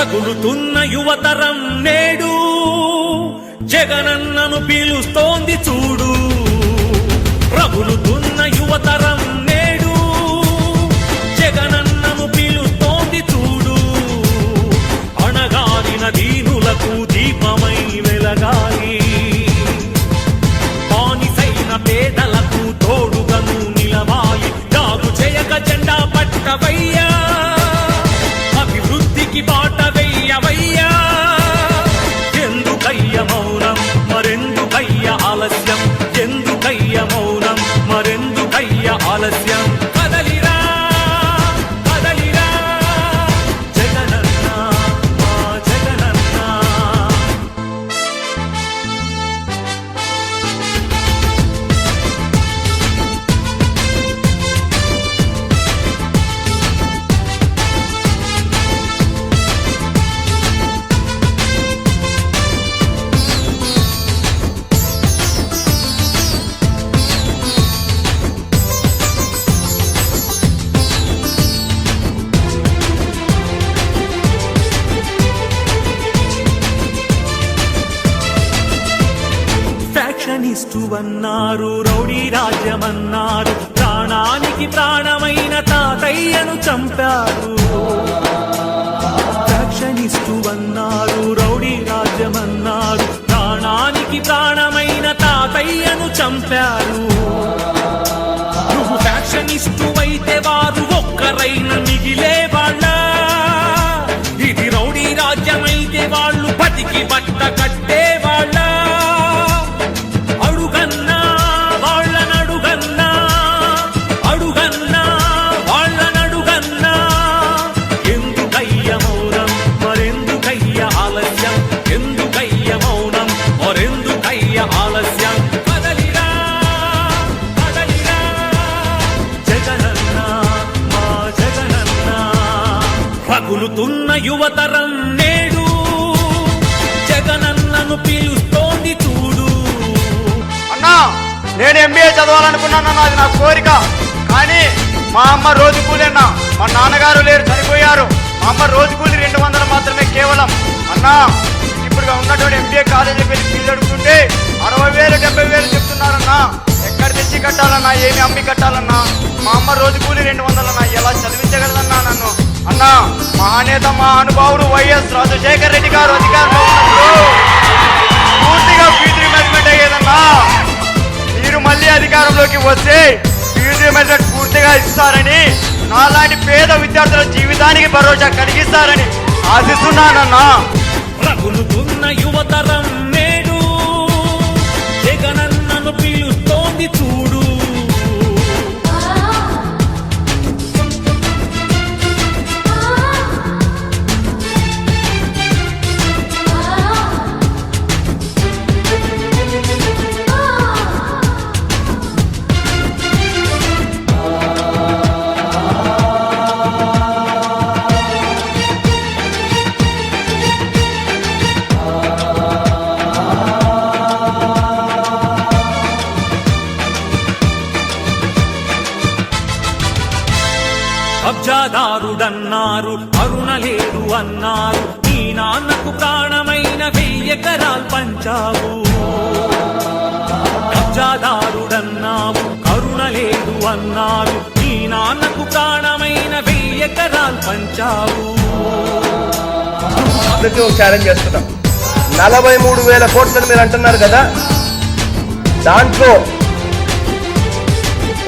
రగులుతున్న యువతరం నేడు జగనన్నను పీలుస్తోంది చూడు. రగులుతున్న యువతరం నేడు జగనన్నను పీలుస్తోంది చూడు. అణగారిన దీనులకు దీపమై వెలగాలి, బానిసైన పేదలకు తోడుగను నిలవాలి. జాగు చేయక జెండా పట్టవయ్యా, అభివృద్ధికి బాట వెయ్యవయ్యా. ఎందుకయ్య మౌనం మరెందుకయ్య ఆలస్యం, ఎందుకయ్య మౌనం మరెందుకయ్య ఆలస్యం. కదలిరా కదలిరా జగనన్న మా జగనన్న. ఫ్యాక్షనిస్టు అన్నారు, రౌడీ రాజ్యమన్నారు, ప్రాణానికి ప్రాణమైన తాతయ్యను చంపారు. ఫ్యాక్షనిస్టు అన్నారు, రౌడీ రాజ్యమన్నారు, ప్రాణానికి ప్రాణమైన తాతయ్యను చంపారు. నువ్వు ఫ్యాక్షనిస్టు అయితే వారు ఒక్కరైనా మిగిలే వాళ్ళ. ఇది రౌడీ రాజ్యమైతే వాళ్ళు బతికి బట్ట కట్టే వాళ్ళ. రగులుతున్న యువతరం నేడు జగనన్నను పీలుస్తోంది చూడు. అన్నా, నేను ఎంబీఏ చదవాలనుకున్నానన్నా, అది నా కోరిక. కానీ మా అమ్మ రోజు కూలి అన్నా, మా నాన్నగారు లేరు, చనిపోయారు. మా అమ్మ రోజు కూలి 200 మాత్రమే కేవలం. అన్నా, ఇప్పుడు ఉన్నటువంటి ఎంబీఏ కాలేజీకి వెళ్ళి ఫీజు అడుగుతుంటే 60,000 70,000 చెప్తున్నారన్నా. ఎక్కడ తెచ్చి కట్టాలన్నా, ఏమి అమ్మి కట్టాలన్నా? మా అమ్మ రోజు కూలి 200 అన్నా, ఎలా చదివించగలదన్నా నన్ను? అన్నా, మహానేత మా అనుభావుడు వైఎస్ రాజశేఖర రెడ్డి గారు అధికారంలో ఉన్నప్పుడు పూర్తిగా ఫీజు రీయింబర్స్మెంట్ అయ్యేదన్నా. మీరు మళ్ళీ అధికారంలోకి వస్తే ఫీజు రీయింబర్స్మెంట్ పూర్తిగా ఇస్తారని, నాలాంటి పేద విద్యార్థుల జీవితానికి భరోసా కలిగిస్తారని ఆశిస్తున్నానన్నా. రగులుతున్న యువతరం నేడు జగనన్నను పీలుస్తోంది చూడు. కబ్జాదారుడన్నారు, అరుణ లేడు అన్నారు, నీ నాన్నకు ప్రాణమైన 1000 ఎకరాలు పంచావు. కబ్జాదారుడన్నావు, కరుణ లేదు అన్నారు, నీ నాన్నకు ప్రాణమైన 1000 ఎకరాలు పంచావు. ఛాలెంజ్ చేస్తున్నాం. 43,000 కోట్లని మీరు అంటున్నారు కదా, దాంట్లో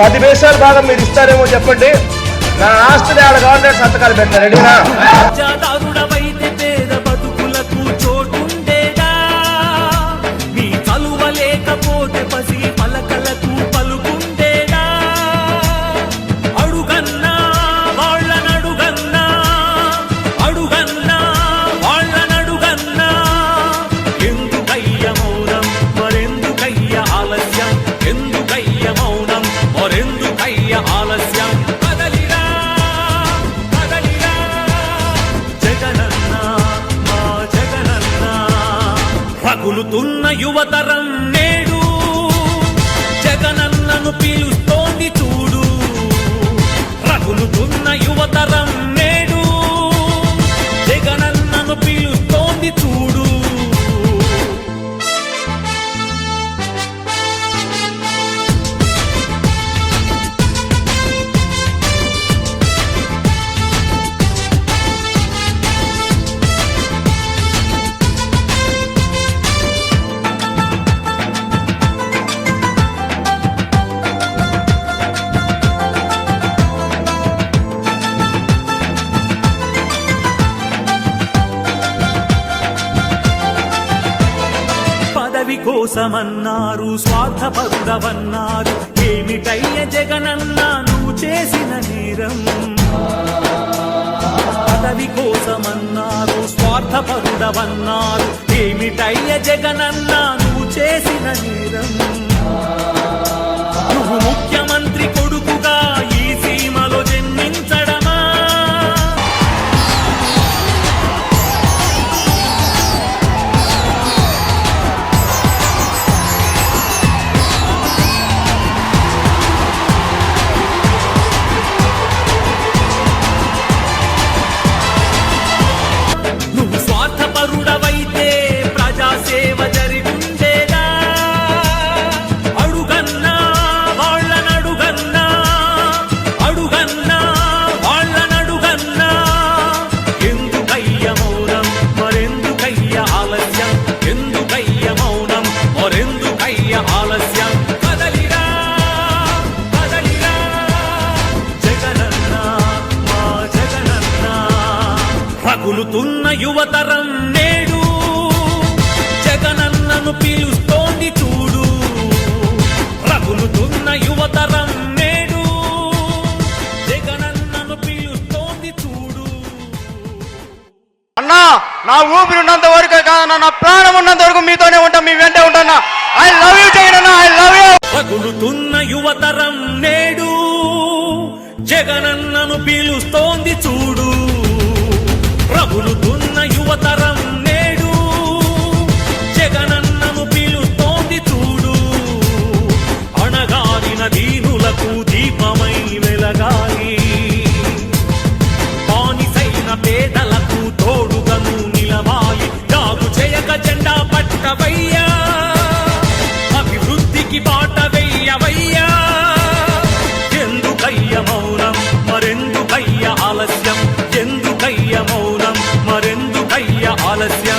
10 పైసల భాగం మీరు ఇస్తారేమో చెప్పండి. నా ఆస్తిని ఆడ గవర్నమెంట్ సంతకాలు పెడతారు. రెడీనా? కబ్జాదారుడవైతే పేద బతుకులకు చోటుండేదా? నీ చలువ లేకపోతే పసి పలకలకు పలుకుండేదా? అడుగన్నా వాళ్ళనడుగన్నా, అడుగన్నా వాళ్ళనడుగన్నా. ఎందుకయ్య మౌనం మరెందుకయ్య ఆలస్యం, ఎందుకయ్య మౌనం మరెందుకయ్య ఆలస్యం. రగులుతున్న యువతరం నేడు జగనన్నను పీలుస్తోంది చూడు. రగులుతున్న యువతరం నేడు జగనన్నను జగనన్నను పిలుస్తోంది చూడు. పదవి కోసమన్నారు, స్వార్థపరుడవన్నారు, ఏమిటయ్య జగనన్న నువ్వు చేసిన నేరం? పదవి కోసమన్నారు, స్వార్థపరుడవన్నారు, ఏమిటయ్య జగనన్న నువ్వు చేసిన నేరం? నువ్వు ముఖ్యమంత్రి కొడుకుగా ఈ సీమలో జన్మించడమా? నువ్వు స్వార్థపరుడవైతే ప్రజాసేవ జరిగుండేదా? అడుగన్నా వాళ్ళనడుగన్నా, అడుగన్నా వాళ్ళనడుగన్నా, ఎందుకయ్య మౌనం మరెందుకయ్య ఆలస్యం? ఎందుకయ్య మౌనం మరెందుకయ్య ఆలస్యం? కదలిరా కదలిరా జగనన్న, మా జగనన్న. రగులుతున్న యువతరం నేడు జగనన్నను పిలుస్తోంది చూడు. రగులుతున్న యువతరం నేడు జగనన్నను పిలుస్తోంది చూడు. అన్నా, నా ఊపిరి ఉన్నంత వరకు కాదన్నా, నా ప్రాణం ఉన్నంత వరకు మీతోనే ఉంటా, మీ వెంటే ఉంటా. ఐ లవ్ యూ జగనన్న, ఐ లవ్ యూ. రగులుతున్న యువతరం నేడు జగనన్నను పిలుస్తోంది చూడు. రగులుతున్న యువతరం నేడు జగనన్నను పిలుస్తోంది చూడు. అణగారిన దీనులకు దీపమై వెలగాలి, బానిసైన పేదలకు తోడుగను నిలవాలి. జాగు చేయక జెండా పట్టవయ్యా, అభివృద్ధికి బాట వెయ్యవయ్యా. ఎందుకయ్య మౌనం మరెందుకయ్య ఆలస్యం? ఎందుకయ్య మౌనం మరెందుకయ్య ఆలస్యం?